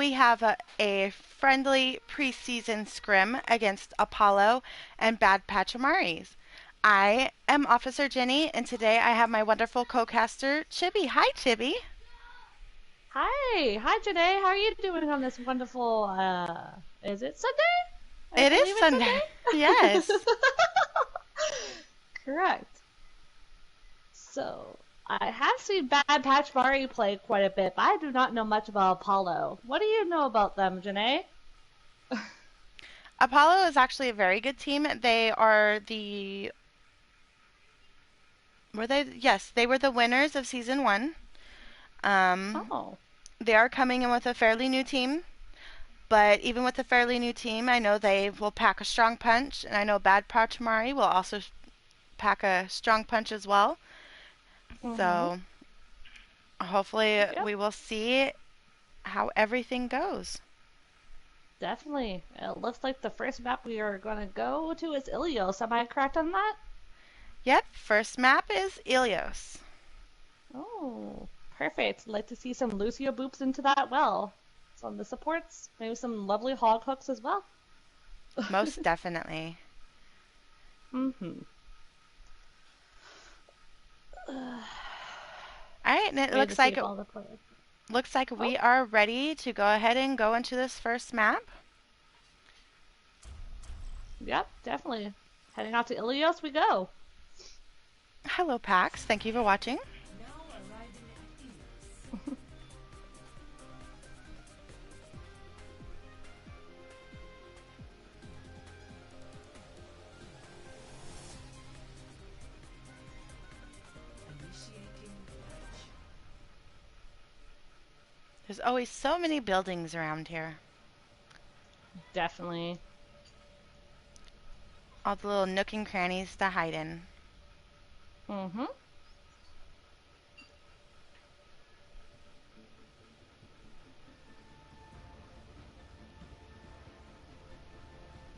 we have a friendly preseason scrim against Apollo and Bad Pachamaris. I am Officer Jenny, and today I have my wonderful co-caster, Chibi. Hi, Chibi. Hi, Janae. How are you doing on this wonderful, is it Sunday? I It is believe it's Sunday. Yes. Sunday. Correct. So, I have seen Bad Patch Mari play quite a bit, but I do not know much about Apollo. What do you know about them, Janae? Apollo is actually a very good team. They are the were they? Yes, they were the winners of season one. Um, Oh. they are coming in with a fairly new team, but even with a fairly new team, I know they will pack a strong punch, and I know Bad Pachimari will also pack a strong punch as well. Mm-hmm. So hopefully Yep, we will see how everything goes. definitely. It looks like the first map we are going to go to is Ilios. Am I correct on that? Yep, first map is Ilios. Oh, perfect. Like to see some Lucio boops into that well. Some of the supports, maybe some lovely hog hooks as well. Most definitely. Mm-hmm. All right, and it Wait to see if all the players. looks like Oh, we are ready to go ahead and go into this first map. yep, definitely. Heading out to Ilios we go. Hello, Pax. Thank you for watching. There's always so many buildings around here. Definitely. All the little nook and crannies to hide in. Mm-hmm.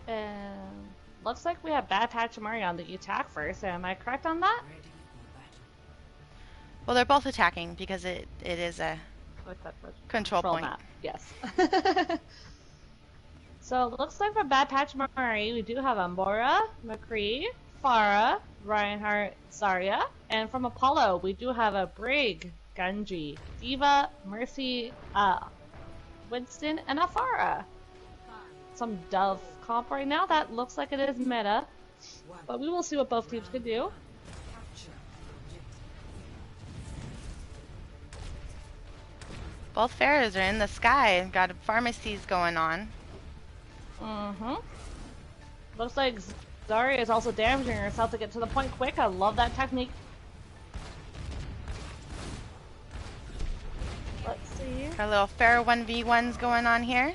And looks like we have Bad Pachimari on the attack first. Am I correct on that? Well, they're both attacking because it is a With that control control point. map, yes. So it looks like for Bad Pachimari, we do have Ambora, McCree, Farah, Reinhardt, Zarya, and from Apollo, we do have a Brig, Genji, Diva, Mercy, Winston, and a Farah. Some Dove comp right now. That looks like it is meta, but we will see what both teams can do. Both pharaohs are in the sky. Got pharmacies going on. Mm-hmm. Looks like Zarya is also damaging herself to get to the point quick. I love that technique. Let's see. Got a little pharaoh 1v1s going on here.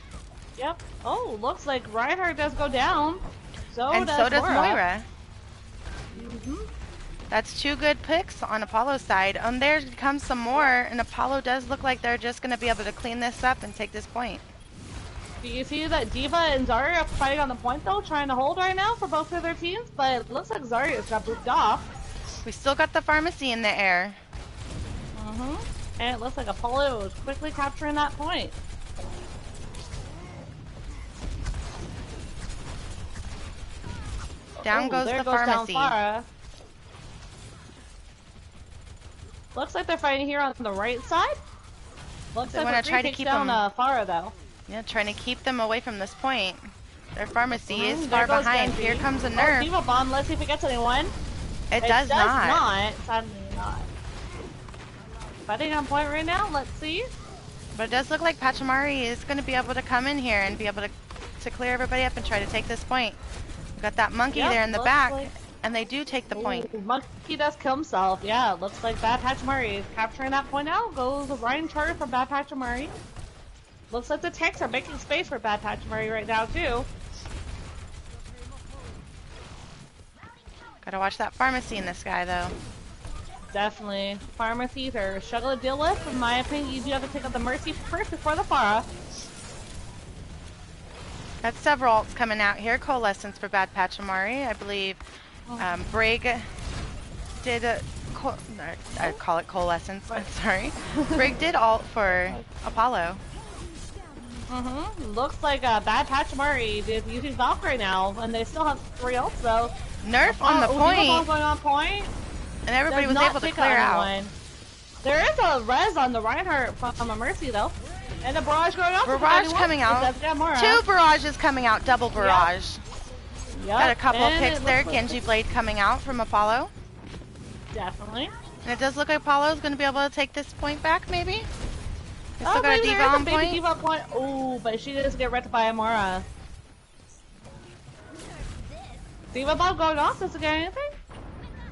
Yep. Oh, looks like Reinhardt does go down. And so does Moira. Mm-hmm. That's two good picks on Apollo's side. There comes some more, and Apollo does look like they're just going to be able to clean this up and take this point. Do you see that Diva and Zarya are fighting on the point though, trying to hold right now for both of their teams? But it looks like Zarya's got booped off. We still got the pharmacy in the air. Mm-hmm. And it looks like Apollo is quickly capturing that point. Down goes there the goes pharmacy. Down Farah. Looks like they're fighting here on the right side. Looks They like want to try to keep down them. Farah though. Yeah, trying to keep them away from this point. Their pharmacy is There far goes behind. Genji. Here comes a Oh, nerf. Diva bomb. Let's see if it gets anyone. It does not. Sadly not. Fighting on point right now. Let's see. But it does look like Pachimari is going to be able to come in here and be able to clear everybody up and try to take this point. We've got that monkey there in the back, and they do take the point. Monkey does kill himself. Yeah, it looks like Bad Pachimari is capturing that point now. Goes Ryan Charter from Bad Pachimari. Looks like the tanks are making space for Bad Pachimari right now too. Gotta watch that pharmacy in the sky though. Definitely. Pharmacies are a struggle to deal with. In my opinion, you do have to take out the Mercy first before the Farah. Got several ults coming out here. Coalescence for Bad Pachimari. I believe Brig did I call it Coalescence. I'm sorry. Brig did ult for Apollo. Looks like Bad Pachimari is using Valkyrie now, and they still have 3 ults though. Nerf on the Diva Bomb point, going on point. and everybody Does was not able to take clear out. anyone. There is a res on the Reinhardt from a Mercy though. And a barrage going on. Barrage coming out. 2 barrages coming out, double barrage. Yep. Got a couple of And picks there. Genji Blade coming out from Apollo. Definitely. And it does look like Apollo's going to be able to take this point back, maybe? They still got a maybe Diva there is on a baby point. Diva point. Oh, but she does get wrecked by Amora. Diva bomb going off. Does it get anything?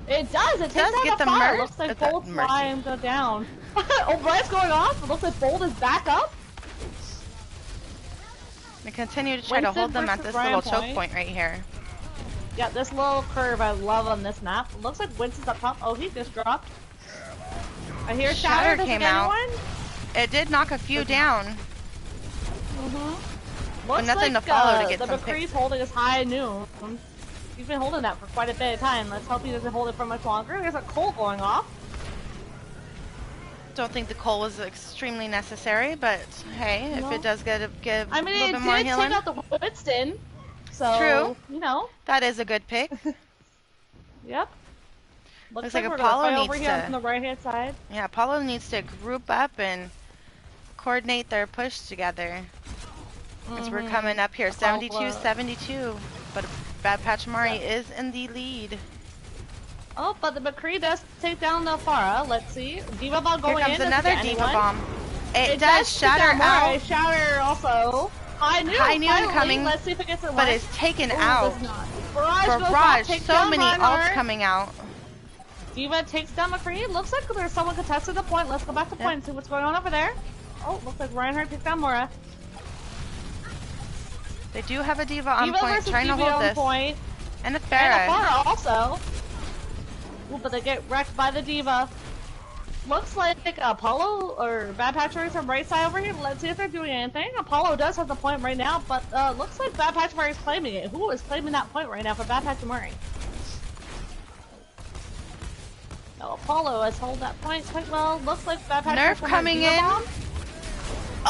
It does. It takes get out the the fire. Merc. Looks like Bolt fly and go down. Oh, Bright's going off. It looks like Bolt is back up. They continue to try to hold them at this little choke point right here. Yeah, this little curve I love on this map. Looks like Winston's up top. Oh, he just dropped. I hear Shatter came out. It did knock a few down. But nothing to follow to get some McCree's picks. holding his high noon. He's been holding that for quite a bit of time. Let's hope he doesn't hold it for much longer. There's a Cole going off. Don't think the Cole was extremely necessary, but hey, if it does give a little bit more healing. Take out the Winston. So, True. You know. That is a good pick. Yep. Looks like we're Apollo gonna fight needs over here to... on the right-hand side. Yeah, Apollo needs to group up and coordinate their push together. As we're coming up here, 72-72. But Bad Pachimari is in the lead. Oh, but the McCree does take down the Farah. Let's see. Diva Bomb going in. Here comes another Diva Bomb. It does does shatter out. Shatter also. High noon coming. Let's see if it gets it. But it's taken out. Barrage. So many ults coming out. Diva takes down McCree. Looks like there's someone contested the point. Let's go back to point and see what's going on over there. Oh, looks like Reinhardt takes down Mora. They do have a Diva on point, trying to hold this. Point. And a Farah. And a Farah also. Ooh, but they get wrecked by the Diva. Looks like Apollo or Bad Pachimari from right side over here. Let's see if they're doing anything. Apollo does have the point right now, but looks like Bad Pachimari is claiming it. Who is claiming that point right now for Bad Pachimari? No, Apollo has held that point quite well. Looks like Bad Pachimari Nerf coming in.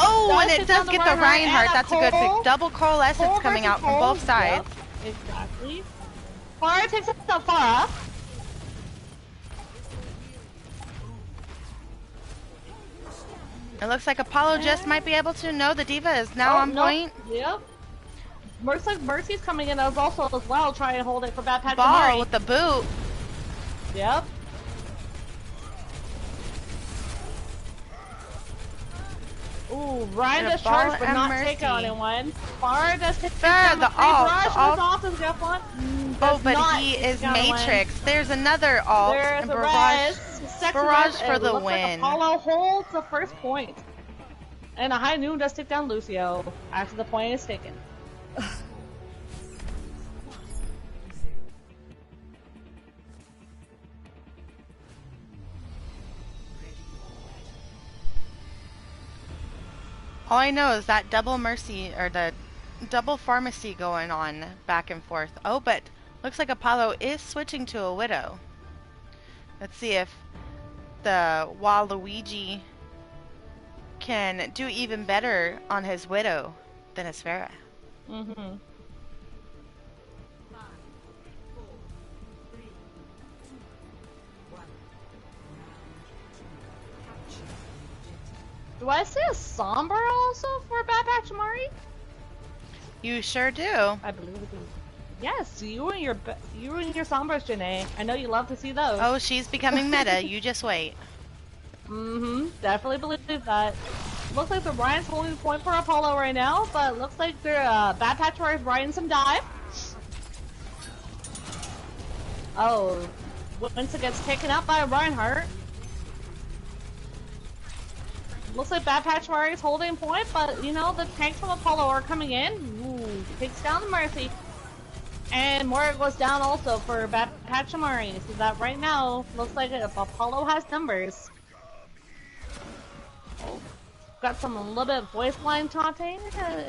Oh, and it does get the Reinhardt. That's a good pick. Double coalescence coming out from both sides. Yep, exactly. Farah takes out the Farah. It looks like Apollo just might be able to. No, the Diva is now on point. Yep. Looks like Mercy's coming in as well, trying to hold it for Bad Pachimari. Ball with the boot. Yep. Ooh, Ryan does charge but not take out anyone. Farah does take down the ult. Off is get one. Oh, but he is Matrix. There's another ult. There's and a Barrage for the win. Like Apollo holds the first point. And a High Noon does take down Lucio after the point is taken. All I know is that double mercy, or the double pharmacy going on back and forth. Oh, but looks like Apollo is switching to a Widow. Let's see if the Waluigi can do even better on his Widow than his Farah. Do I see a Sombra also for Bad Pachimari? You sure do. I believe it is. Yes, you and your Sombras, Janae. I know you love to see those. Oh, she's becoming meta. You just wait. Definitely believe that. Looks like the Ryan's holding the point for Apollo right now, but looks like they're Bad Pachimari is riding some dive. Oh, Winston gets taken out by Reinhardt. Looks like Bad Pachimari is holding point, but you know, the tanks from Apollo are coming in. Ooh, takes down the Mercy. And Mora goes down also for Bad Pachimari. So that right now looks like Apollo has numbers. Oh, got some a little bit of voice line taunting.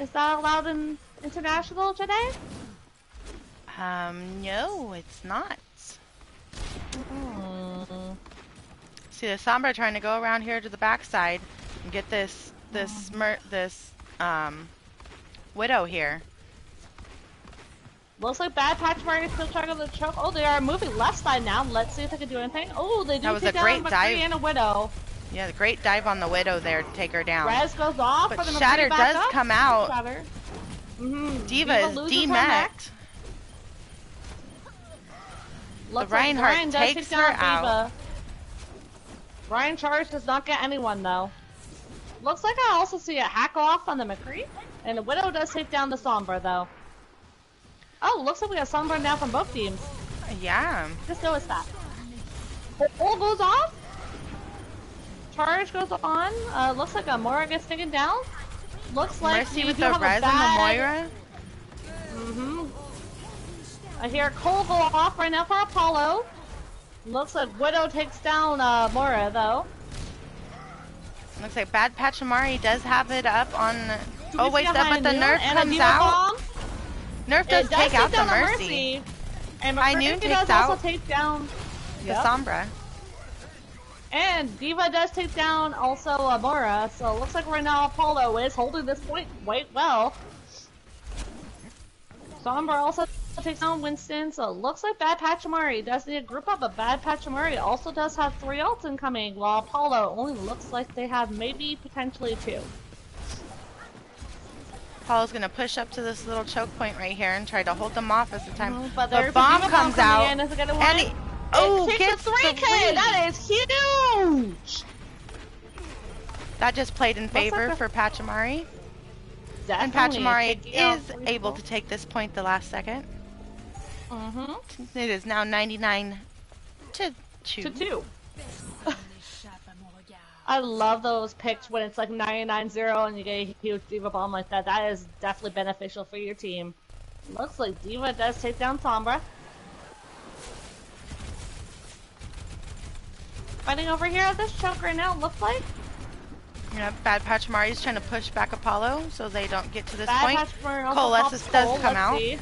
Is that allowed in international today? No, it's not. See the Sombra trying to go around here to the backside and get this Widow here. Looks like Bad Pachimari is still trying to choke. Oh, they are moving left side now. Let's see if they can do anything. Oh, they That do was a take down great McCree dive. and a Widow. Yeah, great dive on the Widow there to take her down. Res goes off But for the McCree Shatter back does up. come out. Shatter. Diva Diva is loses her mech. demeched. The Looks like Reinhardt Ryan does take takes down her out. Diva. Ryan Charge does not get anyone though. Looks like I also see a hack off on the McCree. And the Widow does take down the Sombra though. Oh, looks like we have Sombra now from both teams. Yeah. Just noticed that. Ult goes off. Charge goes on. Looks like a Moira gets taken down. Looks like Mercy we with do the have res a bad... and the Moira. I hear Cole go off right now for Apollo. Looks like Widow takes down Moira though. Looks like Bad Pachimari does have it up on... Do Oh we wait, see a but the High Noon Nerf and a comes Diva out. Bomb? Nerf does It does take out the down Mercy. And High McCree Noon does takes also out take down the Sombra. And Diva does take down also Moira, so it looks like right now Apollo is holding this point quite well. Sombra also takes down Winston, so it looks like Bad Pachimari does need a group up, but Bad Pachimari also does have 3 ults incoming, while Apollo only looks like they have maybe potentially 2. Apollo's gonna push up to this little choke point right here and try to hold them off as the time. But The there's bomb a Diva comes bomb out, coming in. Is it gonna and win? he It takes gets a 3K! That is huge! That just played in favor like for Pachimari. And Definitely Pachimari taking out is 3 able to kills. take this point the last second. It is now 99 to 2. To 2. I love those picks when it's like 99-0 and you get a huge Diva bomb like that. That is definitely beneficial for your team. Looks like Diva does take down Sombra. Fighting over here at this choke right now, looks like. Yeah, Bad Pachimari is trying to push back Apollo so they don't get to this Bad point. Pachimari also Coalescence pops does Cole. come Let's out. see.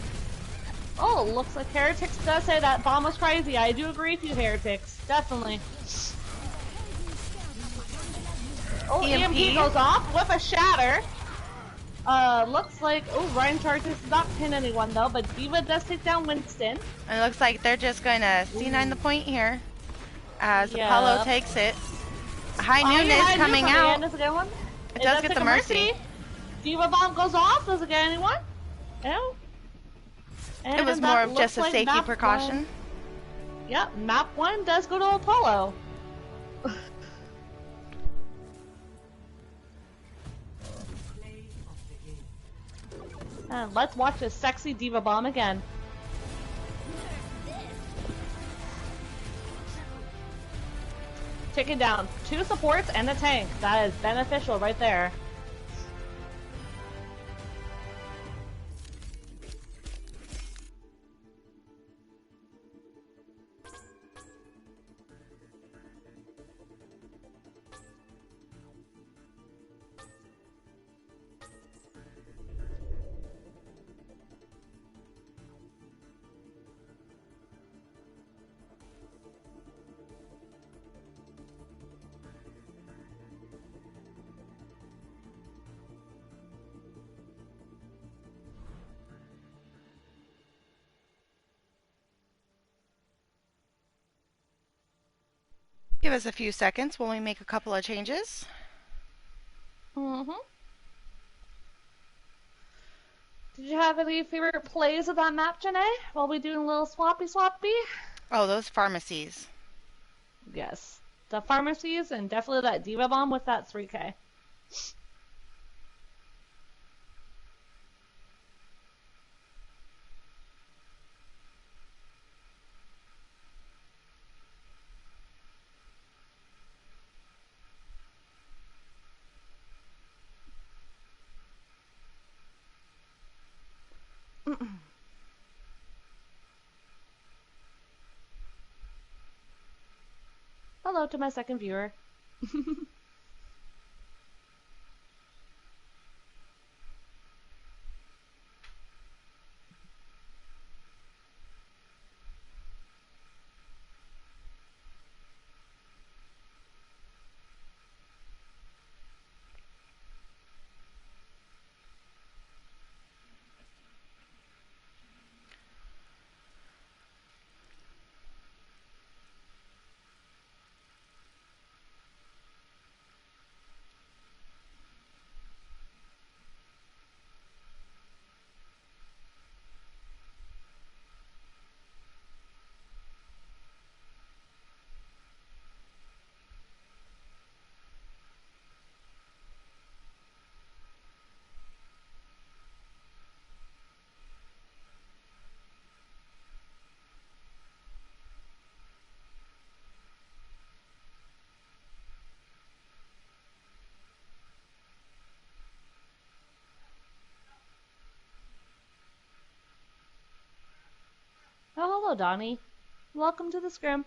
Oh, looks like Heretics does say that bomb was crazy. I do agree with you, Heretics. Definitely. Oh, EMP goes off with a shatter. Looks like... Oh, Ryan Charge does not pin anyone though, but Diva does take down Winston. And it looks like they're just going to C9 the point here as Apollo takes it. High Noon is coming out. Does it get one? It does get the Mercy. Diva bomb goes off. Does it get anyone? No. It was more of just a safety precaution. Yep, map 1 does go to Apollo. And let's watch this sexy Diva bomb again. Taking down 2 supports and a tank. That is beneficial right there. Give us a few seconds while we make a couple of changes. Did you have any favorite plays of that map, Janae? While we doing a little swappy? Oh, those pharmacies. Yes. The pharmacies and definitely that Diva bomb with that 3K. Hello to my second viewer. Hello, Donnie. Welcome to the scrim.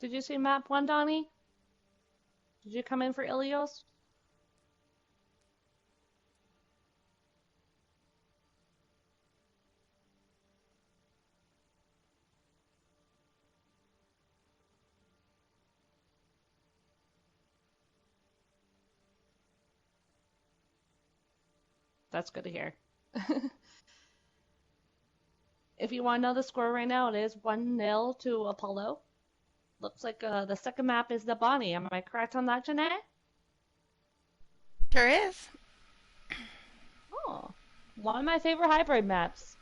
Did you see map 1, Donnie? Did you come in for Ilios? That's good to hear. If you want to know the score right now, it is 1-0 to Apollo. Looks like the second map is the Bonnie. Am I correct on that, Janae? Sure is. Oh, one of my favorite hybrid maps.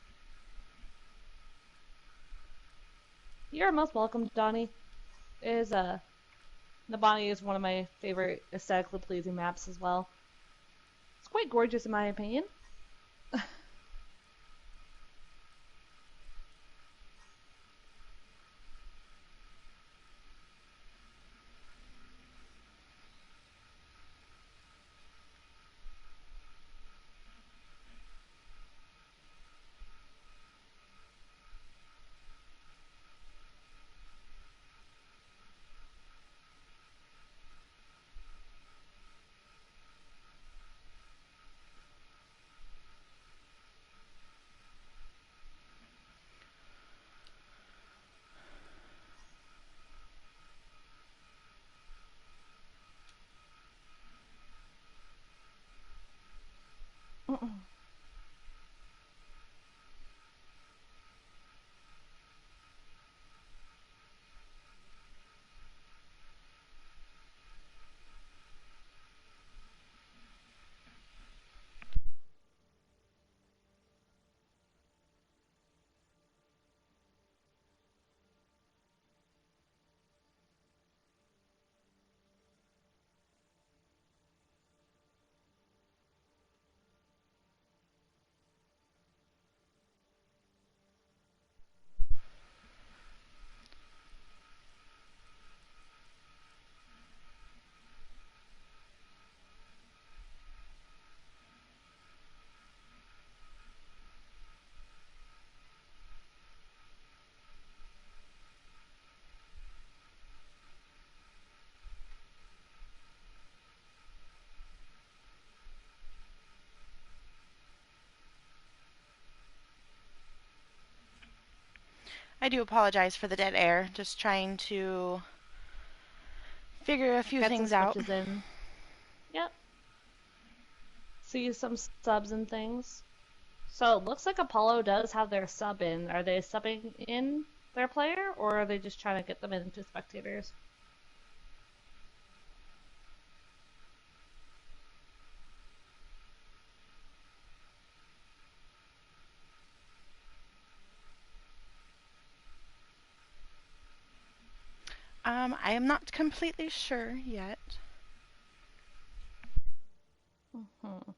You're most welcome, Donnie. Is Nabani is one of my favorite aesthetically pleasing maps as well. It's quite gorgeous in my opinion. I do apologize for the dead air. Just trying to figure a few Get some things out. switches in. Yep. See some subs and things. So it looks like Apollo does have their sub in. Are they subbing in their player, or are they just trying to get them into spectators? I am not completely sure yet. Hmm.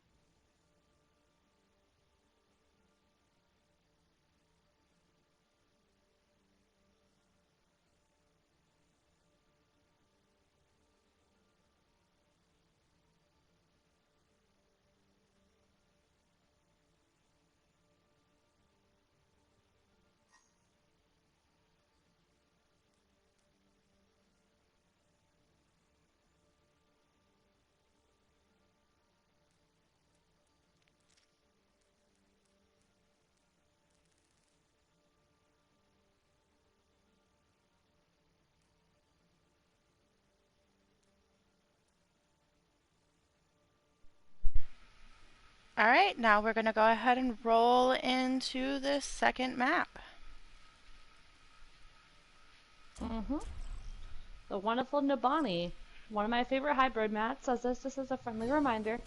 All right, now we're going to go ahead and roll into this second map. Mm-hmm. The wonderful Nabani. One of my favorite hybrid mats, says this just as a friendly reminder.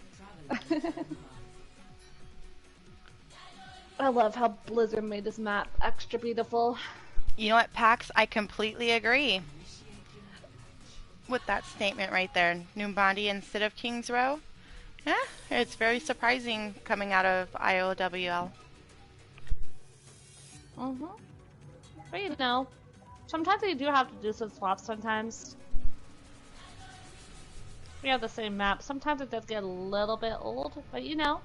I love how Blizzard made this map extra beautiful. You know what, Pax? I completely agree with that statement right there. Numbandi instead of King's Row. Yeah, it's very surprising coming out of IOWL. Mm-hmm. But you know, sometimes you do have to do some swaps sometimes. We have the same map. Sometimes it does get a little bit old, but you know.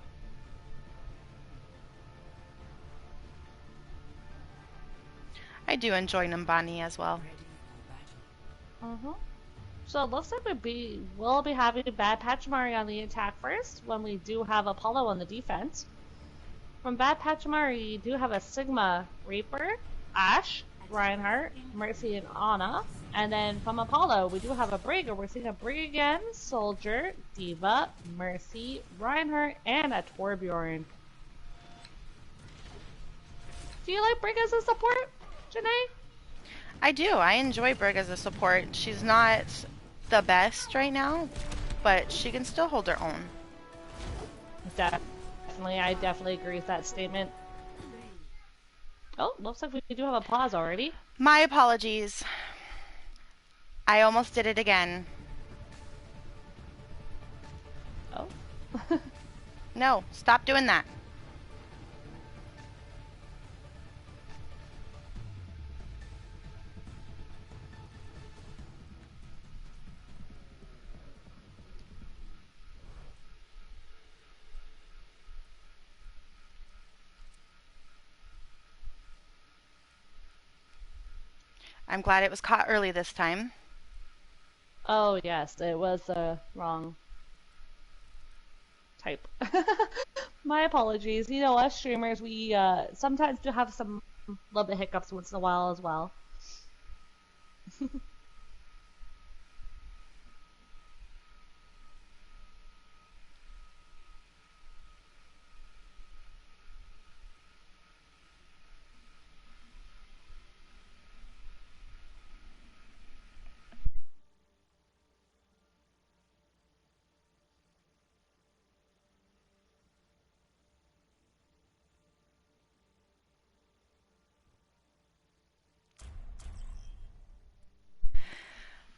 I do enjoy Numbani as well. Mm-hmm. So it looks like we'll be having Bad Pachimari on the attack first, when we do have Apollo on the defense. From Bad Pachimari, you do have a Sigma Reaper, Ashe, Reinhardt, Mercy, and Ana. And then from Apollo, we do have a Brig, or we're seeing a Brig again, Soldier, Diva, Mercy, Reinhardt, and a Torbjorn. Do you like Brig as a support, Janae? I do. I enjoy Brig as a support. She's not the best right now, but she can still hold her own. Definitely, I definitely agree with that statement. Oh, looks like we do have a pause already. My apologies. I almost did it again. Oh. No, stop doing that. I'm glad it was caught early this time. Oh, yes, it was the wrong type. My apologies. You know, us streamers, we sometimes do have some little bit hiccups once in a while as well.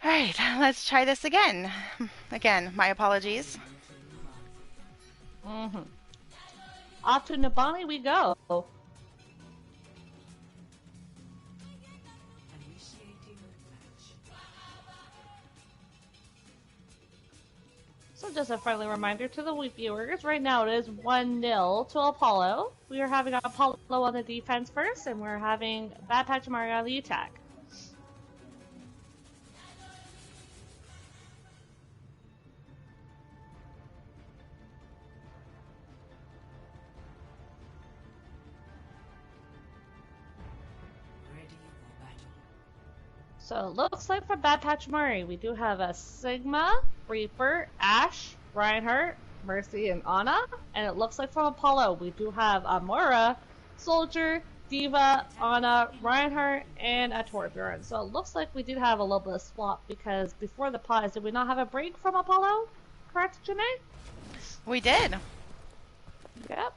All right, let's try this again. Again, my apologies. Mm-hmm. Off to Nabani we go. So just a friendly reminder to the viewers, right now it is 1-0 to Apollo. We are having Apollo on the defense first, and we're having Bad Pachimari on the attack. So it looks like for Bad Pachimari, we do have a Sigma, Reaper, Ashe, Reinhardt, Mercy, and Ana. And it looks like from Apollo, we do have Amora, Soldier, Diva, Ana, Reinhardt, and a Torbjorn. So it looks like we did have a little bit of swap, because before the pause, did we not have a break from Apollo? Correct, Janae? We did. Yep.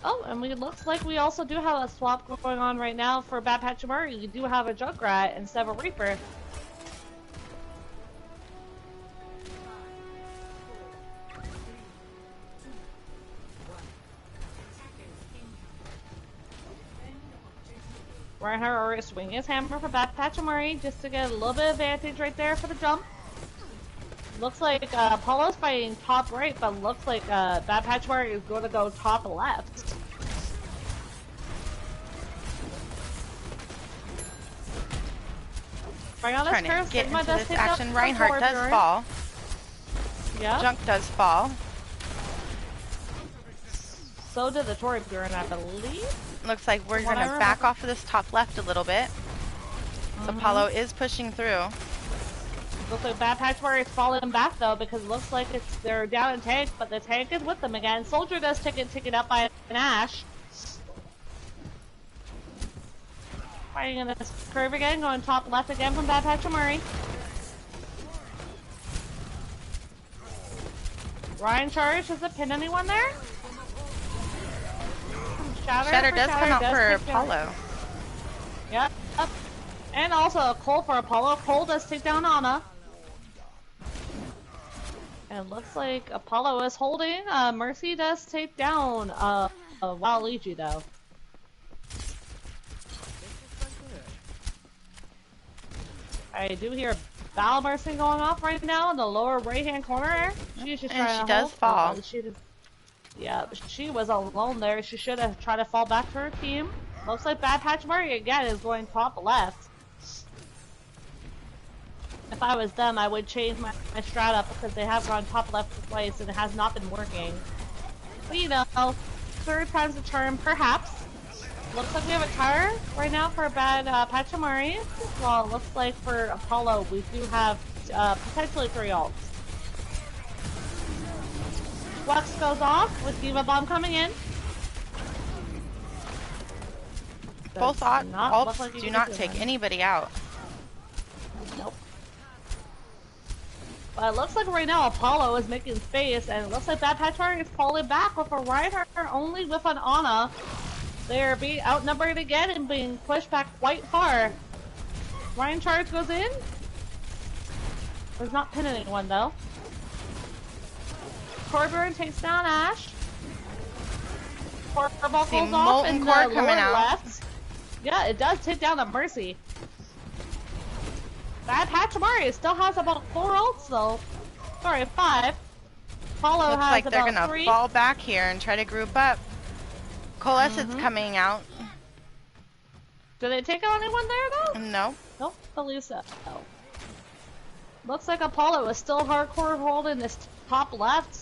Oh, and it looks like we also do have a swap going on right now for Bad Pachimari. You do have a Junkrat instead of a Reaper. Reinhardt already swinging his hammer for Bad Pachimari just to get a little bit of advantage right there for the jump. Looks like Apollo's fighting top right, but looks like Bad Pachimari is going to go top left. Right on this Trying curve, to get Sigma into does this hit action. up Reinhardt does fall. Yeah. Junk does fall. So did the Torbjorn, I believe. Looks like we're going to back off of this top left a little bit. So Apollo is pushing through. Looks like Bad Pachimari is falling back though because it looks like they're down in tank, but the tank is with them again. Soldier does taken up by an Ashe. Fighting in this curve again, going top left again from Bad Pachimari. Ryan charge, does it pin anyone there? Shatter does come out for Apollo. Yep. And also a Cole for Apollo. Cole does take down Ana. And it looks like Apollo is holding. Mercy does take down Waluigi though. I do hear Battle Mercy going off right now in the lower right hand corner. She's just trying to hold. Does fall. Yeah, she was alone there. She should have tried to fall back to her team. Looks like Bad Pachimari again is going top left. If I was them, I would change my strat up because they have gone top left twice and it has not been working. But you know, third time's a charm, perhaps. Looks like we have a tire right now for Bad Pachimari. Well, it looks like for Apollo we do have potentially 3 ults. Flux goes off with Diva Bomb coming in. Both ults do not take anybody out. Nope. But it looks like right now Apollo is making space, and it looks like Bad Pachimari is falling back with a Reinhardt only with an Ana. They are being outnumbered again and being pushed back quite far. Ryan charge goes in. Does not pin anyone though. Corbin takes down Ashe. Corbin pulls off in the lower left. Yeah, it does take down a Mercy. Bad Pachimari still has about 4 ults though. Sorry, 5. Apollo Looks has like they're about gonna 3. fall back here and try to group up. Coalescence coming out. Do they take out anyone there though? No. Nope, believe so. No. Looks like Apollo is still hardcore holding this top left.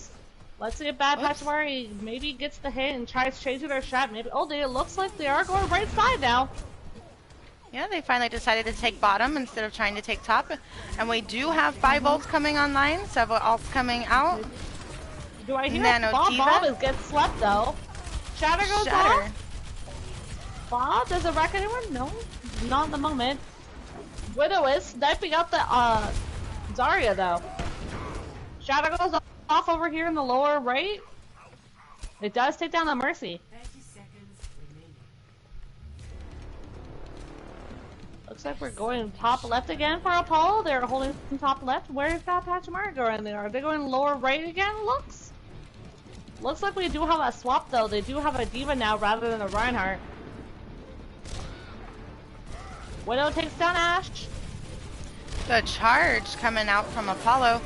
Let's see if Bad Pachimari maybe gets the hit and tries changing their shot. Maybe. Oh, it looks like they are going right side now. Yeah, they finally decided to take bottom instead of trying to take top. And we do have 5 ults coming online, several ults coming out. Do I hear Nano Bob is getting slept though? Shatter goes off. Bob, does it wreck anyone? No, not in the moment. Widow is sniping out the Zarya though. Shadow goes off over here in the lower right. It does take down the Mercy. Looks like we're going top left again for Apollo. They're holding top left. Where is that Pachimari going there? Are they going lower right again? Looks like we do have a swap though. They do have a Diva now rather than a Reinhardt. Widow takes down Ashe. The charge coming out from Apollo.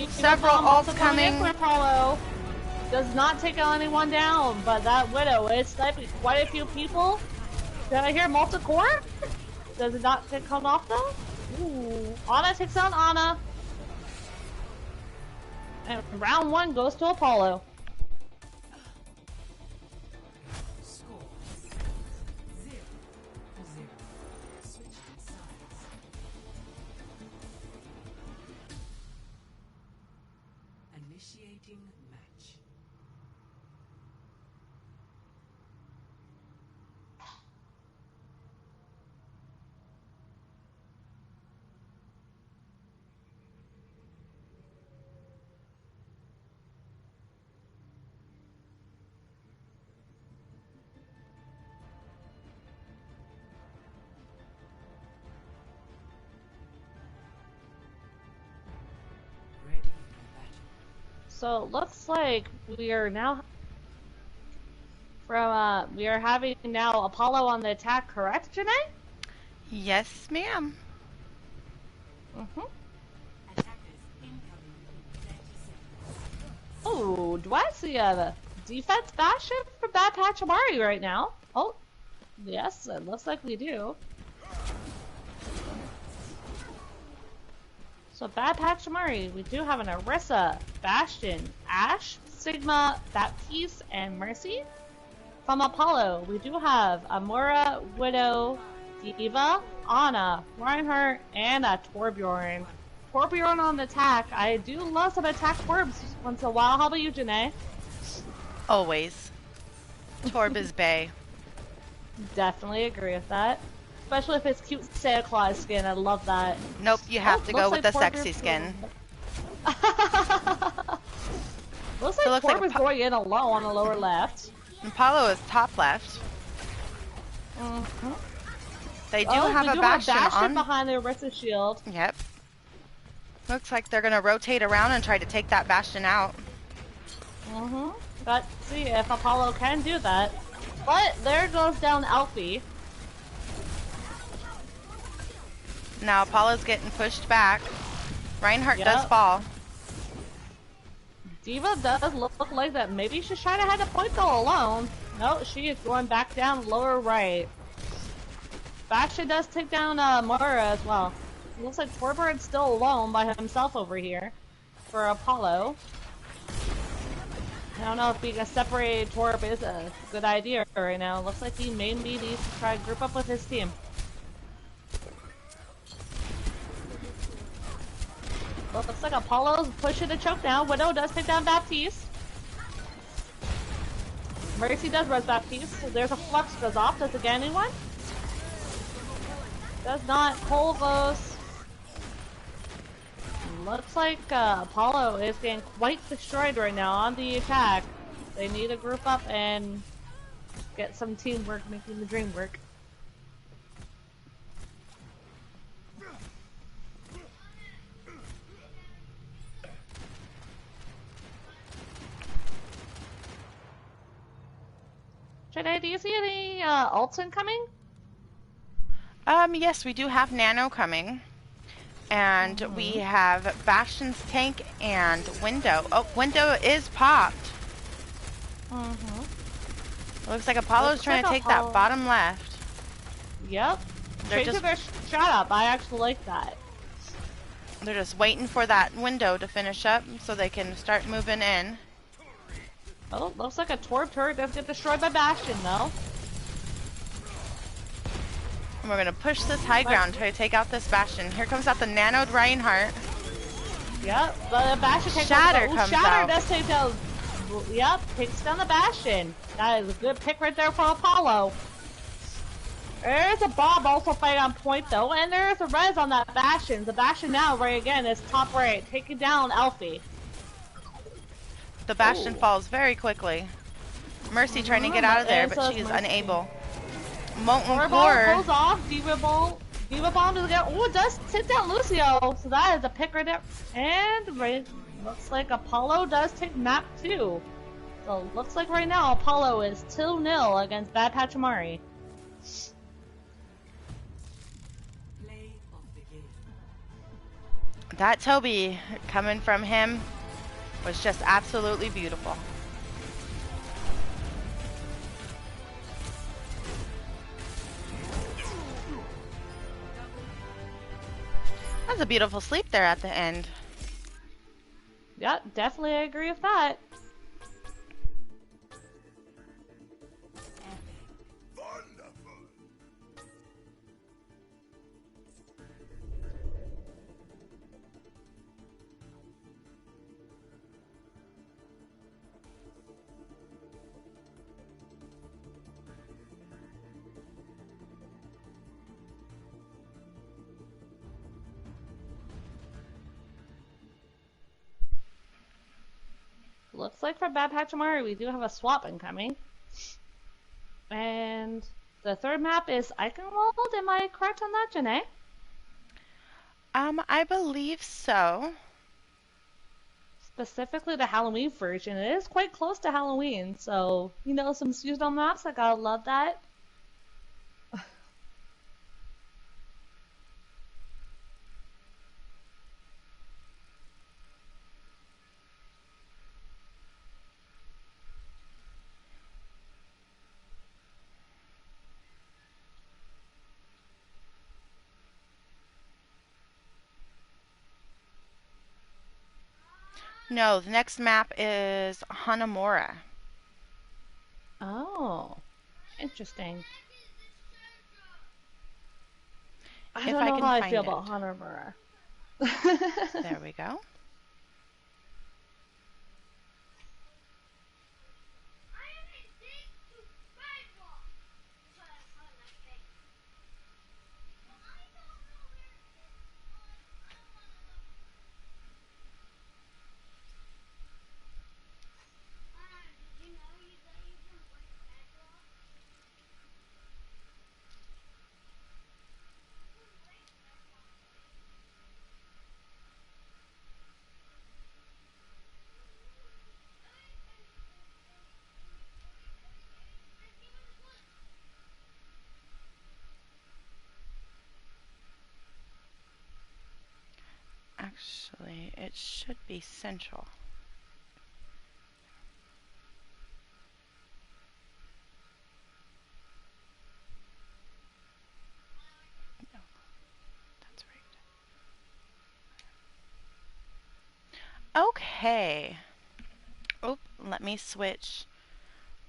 Several ults coming. Apollo does not take anyone down, but that Widow is sniping quite a few people. Did I hear multi-core? Does it not come off though? Ooh. Ana takes down Ana. And round 1 goes to Apollo. Initiating match. So it looks like we are now we are having now Apollo on the attack, correct, Janae? Yes, ma'am. Oh, do I see a defense bastion for Bad Pachimari right now? Oh, yes, it looks like we do. So Bad Pachimari, we do have an Orisa, Bastion, Ashe, Sigma, Baptiste, and Mercy. From Apollo, we do have Amora, Widow, Diva, Ana, Reinhardt, and a Torbjorn. Torbjorn on attack. I do love some attack Torbs once in a while. How about you, Janae? Always. Torb is bae. Definitely agree with that. Especially if it's cute Santa Claus skin. I love that. Nope, you have Oh, to go looks with like the Torbjorn. sexy skin. Looks So it like looks like Torb is going in alone on the lower left. Apollo is top left. Mm-hmm. They do Oh, have we a do have Bastion Bastion on. behind the Orisa shield. Yep. Looks like they're gonna rotate around and try to take that Bastion out. Mm-hmm. Let's see if Apollo can do that. But there goes down Alfie. Now Apollo's getting pushed back. Reinhardt does Yep. fall. Diva does look like that. Maybe she's trying to head a point though alone. No, she is going back down lower right. Bastion does take down Moira as well. Looks like Torbird's still alone by himself over here for Apollo. I don't know if being a separated Torb is a good idea right now. Looks like he maybe needs to try to group up with his team. Well, looks like Apollo's pushing the choke now. Widow does take down Baptiste. Mercy does res Baptiste. So there's a flux goes off. Does it get anyone? Does not. Cole goes. Looks like Apollo is getting quite destroyed right now on the attack. They need to group up and get some teamwork, making the dream work. Janae, do you see any ults incoming? Yes, we do have Nano coming. And we have Bastion's tank and Window. Oh, Window is popped. Looks like Apollo's trying to take that bottom left. Yep. They're Changing just their shot up. I actually like that. they're just waiting for that Window to finish up so they can start moving in. Oh, looks like a Torb turret does get destroyed by Bastion though. And we're gonna push this high ground, try to take out this Bastion. Here comes out the nanoed Reinhardt. Yep, but the Bastion takes Shatter down. comes Shatter out. does take down. Yep, takes down the Bastion. That is a good pick right there for Apollo. There's a Bob also fighting on point though, and there's a res on that Bastion. The Bastion now, right again, is top right, taking down Alfie. The Bastion falls very quickly. Mercy trying to get out of there, but she is unable. Molten Core. Pulls off. Diva Bomb does get. Oh, it does take down Lucio. So that is a pick right there. And right, looks like Apollo does take map 2. So looks like right now Apollo is 2-0 against Bad Pachimari. That Toby coming from him was just absolutely beautiful. That's a beautiful sleep there at the end. Yep, definitely agree with that. Looks like for Bad Pachimari we do have a swap incoming. And the third map is Eichenwald. Am I correct on that, Janae? I believe so. Specifically the Halloween version. It is quite close to Halloween, so you know, some seasonal maps. I gotta love that. No, the next map is Hanamura. Oh, interesting. I If don't I know can how I find feel it. about Hanamura. There we go. Actually, it should be central. No, that's right. Okay. Oh, let me switch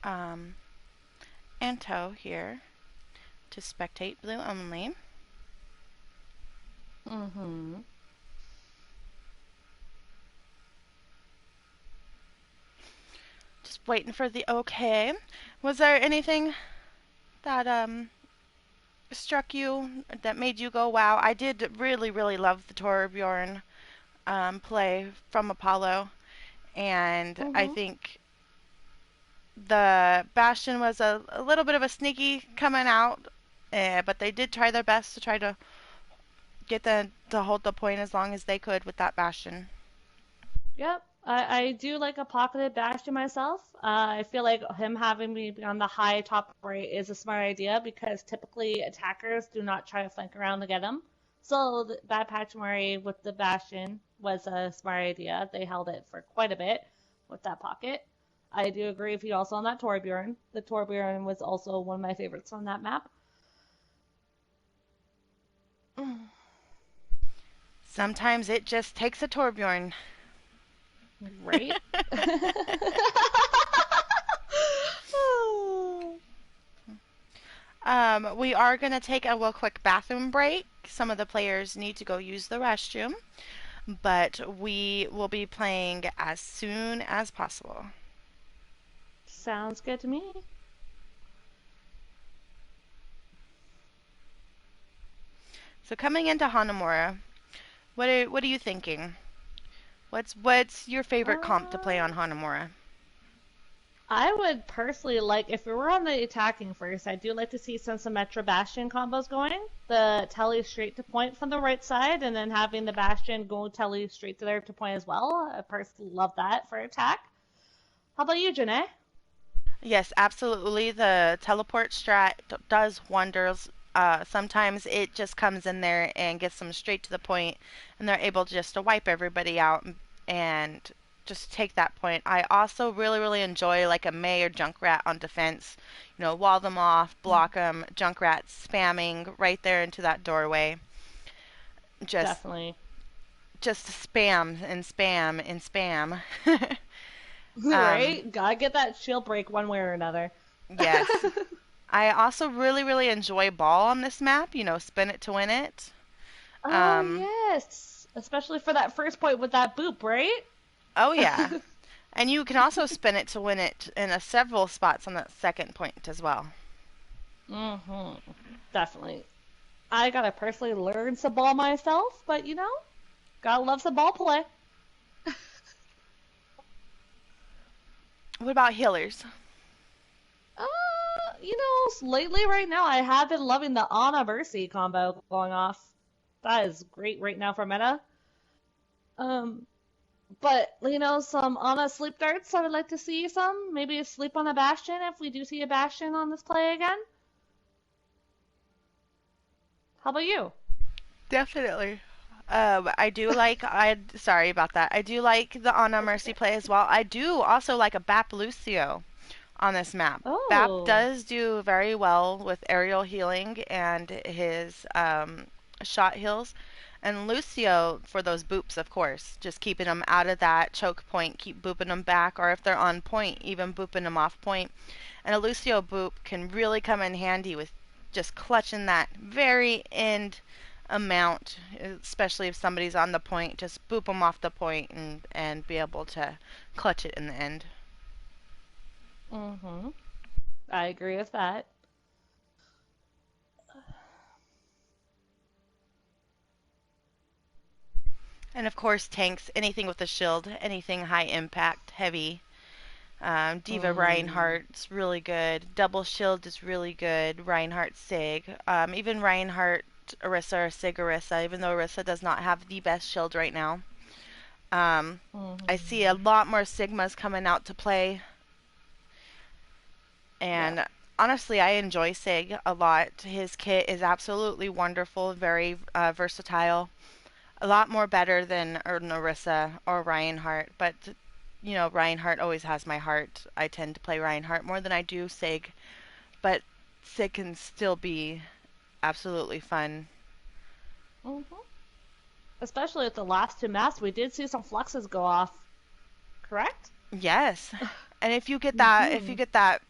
um, Anto here to spectate blue only. Mm-hmm. Just waiting for the okay. Was there anything that struck you that made you go wow? I did really really love the Torbjorn play from Apollo, and I Mm-hmm. think the Bastion was a little bit of a sneaky coming out, but they did try their best to try to get to hold the point as long as they could with that Bastion. Yep. I do like a pocketed Bastion myself. I feel like him having me be on the high top right is a smart idea because typically attackers do not try to flank around to get him. So that Pachimari with the Bastion was a smart idea. They held it for quite a bit with that pocket. I do agree with you also on that Torbjorn. The Torbjorn was also one of my favorites on that map. Sometimes it just takes a Torbjorn. Right? We are going to take a real quick bathroom break. Some of the players need to go use the restroom, but we will be playing as soon as possible. Sounds good to me. So coming into Hanamura, what are you thinking? What's your favorite comp to play Uh, on Hanamura? I would personally like, if we were on the attacking first, I do like to see some Symmetra Bastion combos going. The Telly straight to point from the right side, and then having the Bastion go Telly straight to there to point as well. I personally love that for attack. How about you, Janae? Yes, absolutely. The teleport strat does wonders. Sometimes it just comes in there and gets them straight to the point, and they're able just to wipe everybody out and just take that point. I also really, really enjoy like a May or Junkrat on defense. You know, wall them off, block them. Junkrat spamming right there into that doorway. Just, Definitely. just spam and spam and spam. um, Right? Gotta get that shield break one way or another. yes. I also really, really enjoy ball on this map. You know, spin it to win it. Oh, Um, yes. Especially for that first point with that boop, right? oh yeah, and you can also spin it to win it in several spots on that second point as well. Mm-hmm. Definitely. I gotta personally learn some ball myself, but gotta love some ball play. What about healers? Lately right now I have been loving the Ana Mercy combo going off. That is great right now for meta. Um, but some Ana sleep darts. I would like to see some. Maybe a sleep on a Bastion if we do see a Bastion on this play again. How about you? Definitely. I do like. I sorry about that. I do like the Ana That's Mercy okay. play as well. I do also like a Bap Lucio on this map. Bap Oh, does do very well with aerial healing and his shot heals. And Lucio for those boops, of course, just keeping them out of that choke point, keep booping them back, or if they're on point, even booping them off point. And a Lucio boop can really come in handy with just clutching that very end amount, especially if somebody's on the point. Just boop them off the point and be able to clutch it in the end. Mm-hmm. I agree with that. And of course, tanks, anything with a shield, anything high impact, heavy. Diva Mm, Reinhardt's really good. Double Shield is really good. Reinhardt Sig. Even Reinhardt Orisa or Sig Orisa, even though Orisa does not have the best shield right now. Um, I see a mm-hmm. lot more Sigmas coming out to play, Yeah, and honestly, I enjoy Sig a lot. His kit is absolutely wonderful, very versatile. A lot more better than Orisa or Reinhardt, but Reinhardt always has my heart. I tend to play Reinhardt more than I do Sig, but Sig can still be absolutely fun. mm-hmm. Especially with the last two maps, we did see some fluxes go off. Correct? Yes, and if you Mm-hmm. get that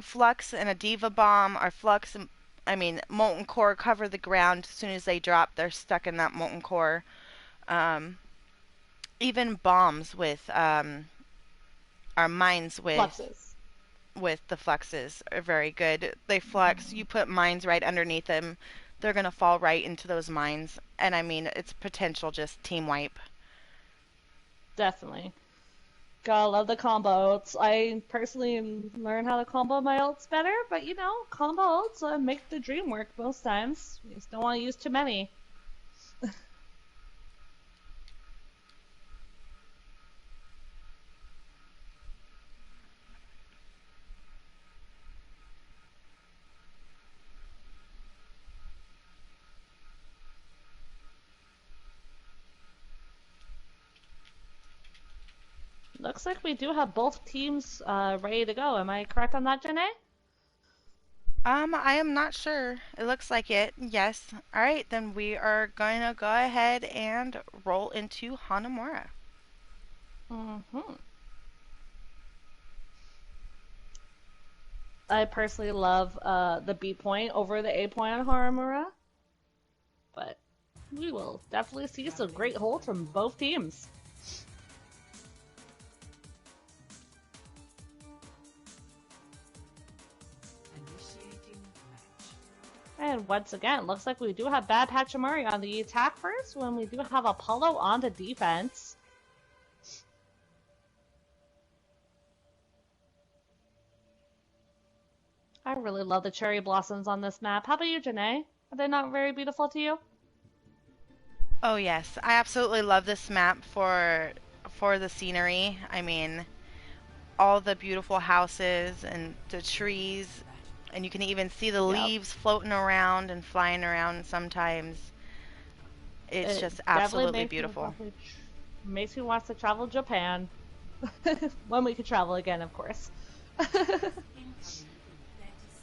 Flux and a Diva Bomb, or Flux and I mean Molten Core cover the ground as soon as they drop. They're stuck in that Molten Core. Um, Even bombs with our mines Fluxes. with the fluxes are very good. They flux. You put mines right underneath them. They're gonna fall right into those mines, and I mean it's potential just team wipe. Definitely. Gotta love the combo ults. I personally learn how to combo my ults better, but combo ults make the dream work most times. You just don't want to use too many. Looks like we do have both teams ready to go. Am I correct on that, Janae? I am not sure. It looks like it. Yes. All right, then we are going to go ahead and roll into Hanamura. Mm-hmm. I personally love the B point over the A point on Haramura, but we will definitely see some great holds from both teams. And once again, looks like we do have Bad Pachimari on the attack first, when we do have Apollo on the defense. I really love the cherry blossoms on this map. How about you, Janae? Are they not very beautiful to you? Oh yes, I absolutely love this map for the scenery. I mean, all the beautiful houses and the trees, and you can even see the Yep. leaves floating around and flying around sometimes. It's It just definitely absolutely beautiful. makes me want to travel to Japan. When we could travel again, of course.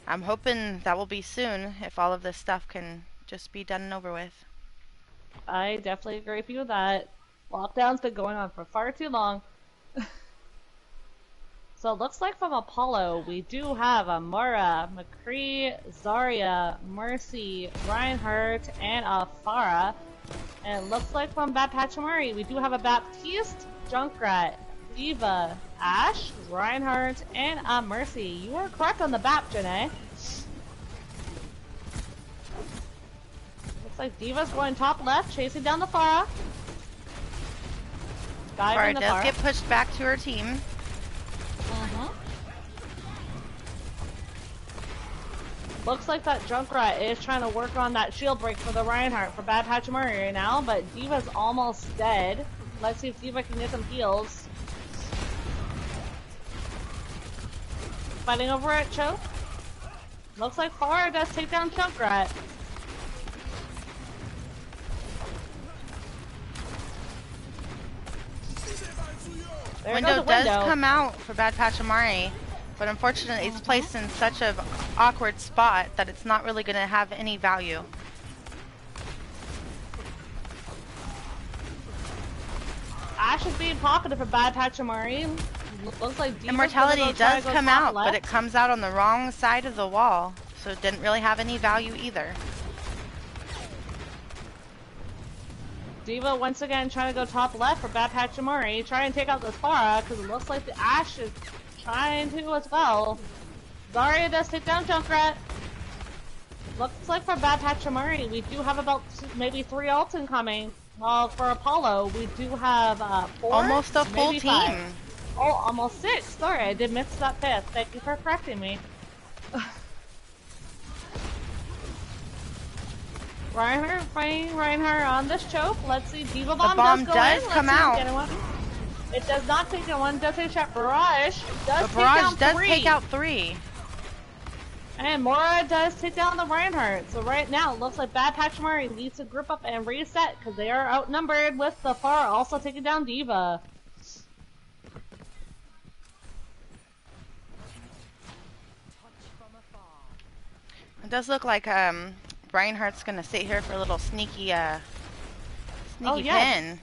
I'm hoping that will be soon if all of this stuff can just be done and over with. I definitely agree with you that lockdown's been going on for far too long. So it looks like from Apollo, we do have Amara, McCree, Zarya, Mercy, Reinhardt, and Farah. And it looks like from Bad Pachimari, we do have a Baptiste, Junkrat, Diva, Ash, Reinhardt, and Mercy. You are correct on the BAP, Janae. Looks like Diva's going top left, chasing down the Farah. Diving Farah the does Farah. get pushed back to her team. Uh-huh. Looks like that Junkrat is trying to work on that shield break for the Reinhardt for Bad Pachimari right now, but Diva's almost dead. Let's see if Diva can get some heals. Fighting over at Choke. Looks like Farah does take down Junkrat. There goes Window a does window. come out for Bad Pachimari, but unfortunately it's placed in such an awkward spot that it's not really going to have any value. Ash is being pocketed for Bad Pachimari. Looks like Diva's Immortality gonna try does to go come top out, but left. it comes out on the wrong side of the wall, so it didn't really have any value either. D.Va once again trying to go top left for Bad Pachimari, trying to take out this Pharah, because it looks like the Ashe is trying to as well. Zarya does take down Junkrat. Looks like for Bad Pachimari, we do have about maybe 3 ults incoming. While for Apollo, we do have 4? Almost a full maybe team. 5. Oh, almost 6. Sorry, I did miss that 5th. Thank you for correcting me. Reinhardt fighting Reinhardt on this choke. Let's see, D.Va bomb, The bomb does go in. come out. It does not take down one. Does take shot. Barrage does The barrage take down 3. take out 3. And Mora does take down the Reinhardt. So right now, it looks like Bad Pachimari needs to group up and reset because they are outnumbered with the Pharah also taking down D.Va. It does look like Reinhardt's gonna sit here for a little sneaky pin.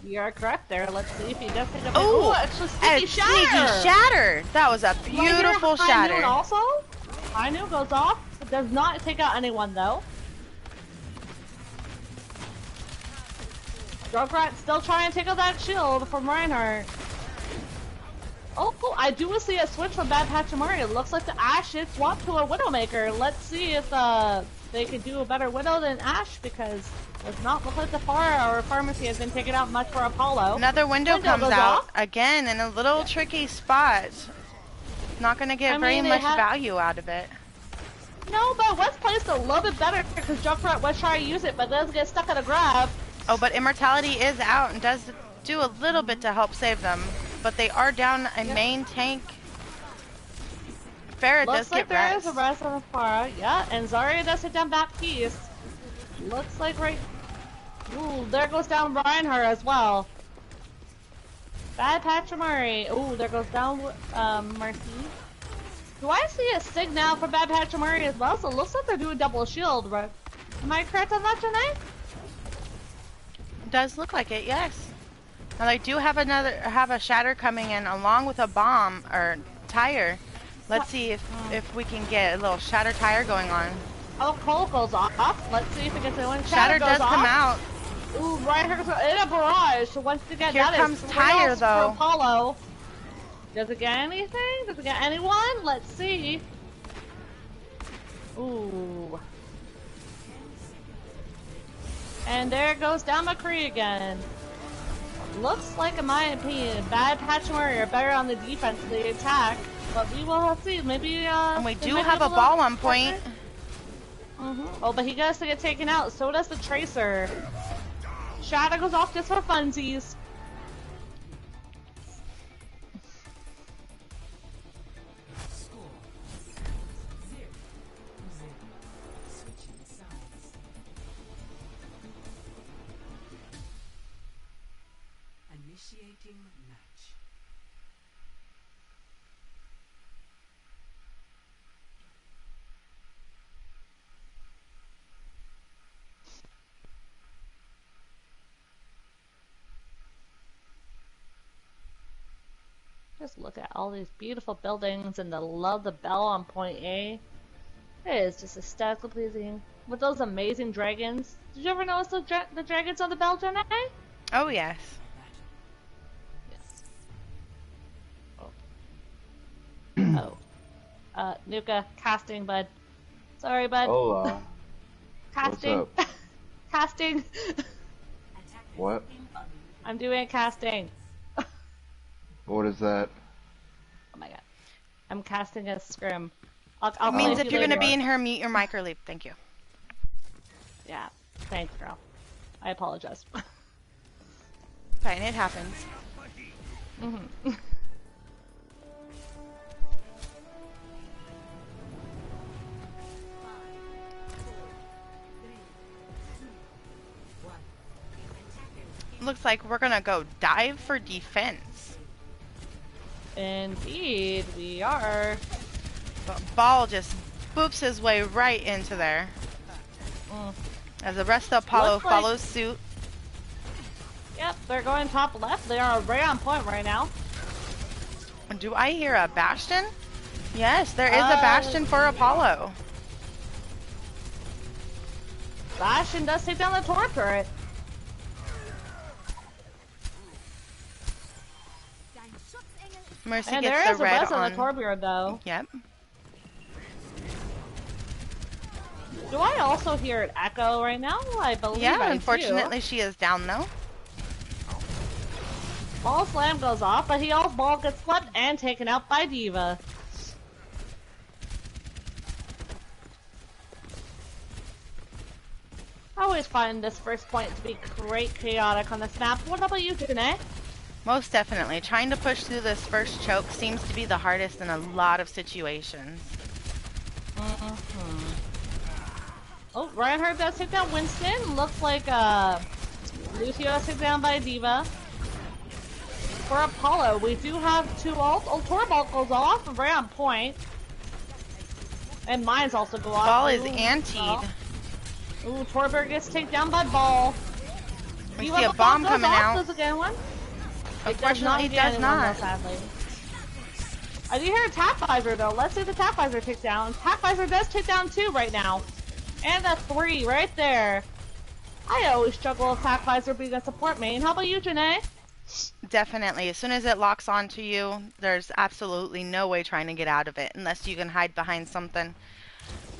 You are correct there. Let's see if he does take up. Oh, actually sneaky shatter. Sneaky shatter. That was a beautiful shatter. Also, Ainu goes off. It does not take out anyone though. Junkrat still trying to take out that shield from Reinhardt. Oh, I do see a switch from Bad Pachimari. It looks like the Ashe is swapped to a Widowmaker. Let's see if they can do a better Widow than Ashe, because it does not look like the Pharah or Pharmacy has been taken out much for Apollo. Another window comes out again in a little tricky spot. Not going to get very much value out of it. No, but was placed a little bit better because Junkrat was trying to use it, but does get stuck at a grab. Oh, but Immortality is out and does do a little bit to help save them. But they are down a main tank. Farah does get there is a rest on the Pharah, yeah, and Zarya does hit down back piece. Looks like ooh, there goes down Reinhardt as well. Bad Pachimari. Ooh, there goes down Mercy. Do I see a sig now for Bad Pachimari as well? So it looks like they're doing double shield, right? Am I correct on that, Janae? It does look like it, yes. Now they do have a shatter coming in along with a bomb or tire. Let's see if we can get a little shatter tire going on. Oh, Cole goes off. Let's see if it gets one. Shatter does come out. Ooh, Reinhardt in a barrage. So once again, here comes tire though. For Apollo. Does it get anything? Does it get anyone? Let's see. Ooh. And there goes down McCree again. Looks like, in my opinion, Bad Pachimari are better on the defense than the attack, but we will see. Maybe, and we do have a ball on point. Oh, but he does get taken out. So does the Tracer. Shadow goes off just for funsies. Initiating match. Just look at all these beautiful buildings and love the bell on point A. It is just aesthetically pleasing. With those amazing dragons. Did you ever notice the dragons on the bell, Jenna? Oh, yes. Nuka, casting, bud. Sorry, bud. Hola. Casting. What's up? Casting. What? I'm doing casting. What is that? Oh my god. I'm casting a scrim. It means if you're going to be in here, mute your mic or leave. Thank you. Yeah. Thanks, girl. I apologize. Fine, it happens. Looks like we're gonna go dive for defense. Indeed, we are. But Ball just boops his way right into there. As the rest of Apollo follows suit. Yep, they're going top left. They are right on point right now. Do I hear a Bastion? Yes, there is a Bastion for Apollo. Bastion does take down the torp turret. Mercy And gets there the is a red res on the on. Torbjorn though. Yep. Do I also hear an echo right now? I believe Yeah, I do. unfortunately she is down though. Ball slam goes off, but ball gets swept and taken out by D.Va. I always find this first point to be quite chaotic on this map. What about you, Janae? Most definitely. Trying to push through this first choke seems to be the hardest in a lot of situations. Oh, Reinhardt does take down Winston. Looks like Lucio does take down by D.Va. For Apollo, we do have two ults. Oh, Torbolt goes off, right on point. And mines also go off. Ball is Ooh, antied. Ooh, Torberg gets taken down by Ball. We see a bomb coming out. Does it get one? Unfortunately, it does not. Though, sadly. I do hear a tap visor though. Let's see if the tap visor takes down. Tap visor does take down 2 right now. And a 3 right there. I always struggle with tap visor being a support main. How about you, Janae? Definitely. As soon as it locks onto you, there's absolutely no way trying to get out of it unless you can hide behind something.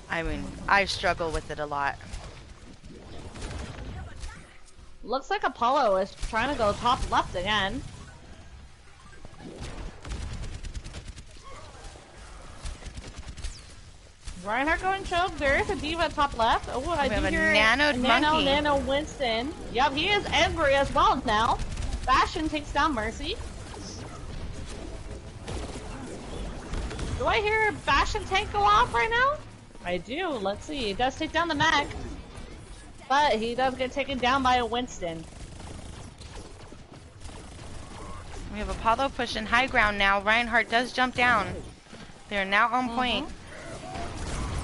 I mean, I struggle with it a lot. Looks like Apollo is trying to go top left again. Reinhardt going choke. There is a D.Va top left. Oh, I do hear nanoed monkey. Nano Winston. Yep, he is angry as well now. Bastion takes down Mercy. Do I hear Bastion tank go off right now? I do. Let's see. He does take down the mech. But he does get taken down by a Winston. We have Apollo pushing high ground now. Reinhardt does jump down. They're now on point.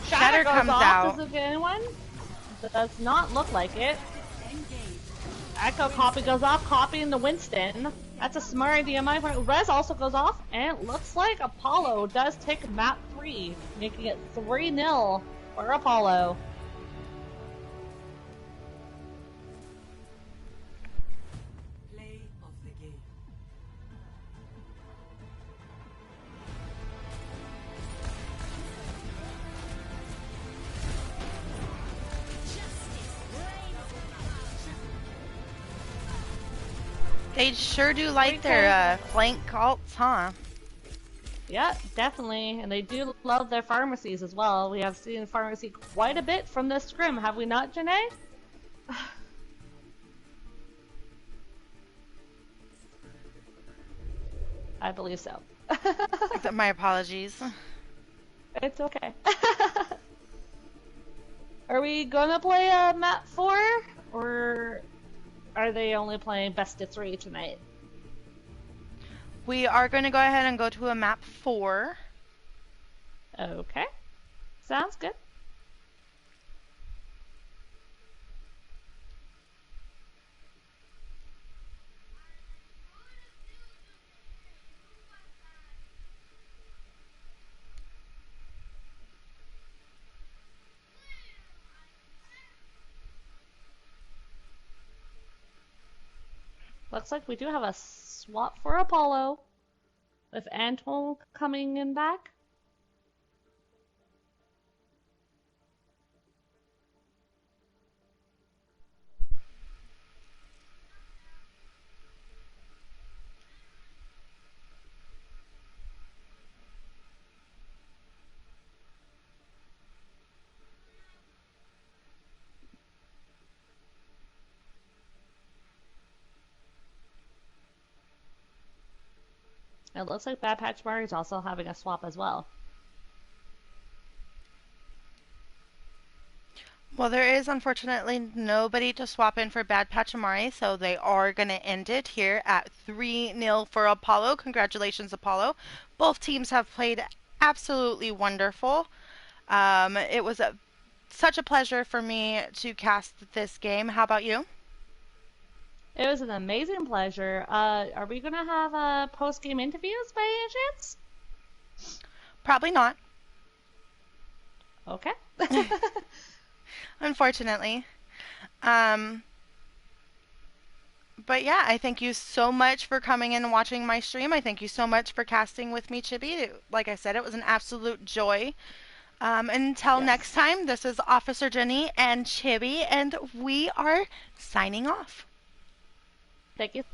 Shatter comes out. Does it get anyone? Does not look like it. Echo copy goes off, copying the Winston. That's a smart idea. My point. Res also goes off, and it looks like Apollo does take map 3, making it 3-0 for Apollo. They sure do like their flank alts, huh? Yeah, definitely. And they do love their pharmacies as well. We have seen pharmacy quite a bit from this scrim, have we not, Janae? I believe so. My apologies. It's okay. Are we gonna play map 4? Or are they only playing best of 3 tonight? We are going to go ahead and go to a map 4. Okay. Sounds good. Looks like we do have a swap for Apollo. With Anton coming in back. It looks like Bad Pachimari is also having a swap as well. Well, there is unfortunately nobody to swap in for Bad Pachimari, so they are going to end it here at 3-0 for Apollo. Congratulations, Apollo. Both teams have played absolutely wonderful. It was such a pleasure for me to cast this game. How about you? It was an amazing pleasure. Are we gonna have post-game interviews by any chance? Probably not. Okay. Unfortunately. But yeah, I thank you so much for coming in and watching my stream. I thank you so much for casting with me, Chibi. Like I said, it was an absolute joy. Until next Yes. time, this is Officer Jenny and Chibi, and we are signing off. Thank you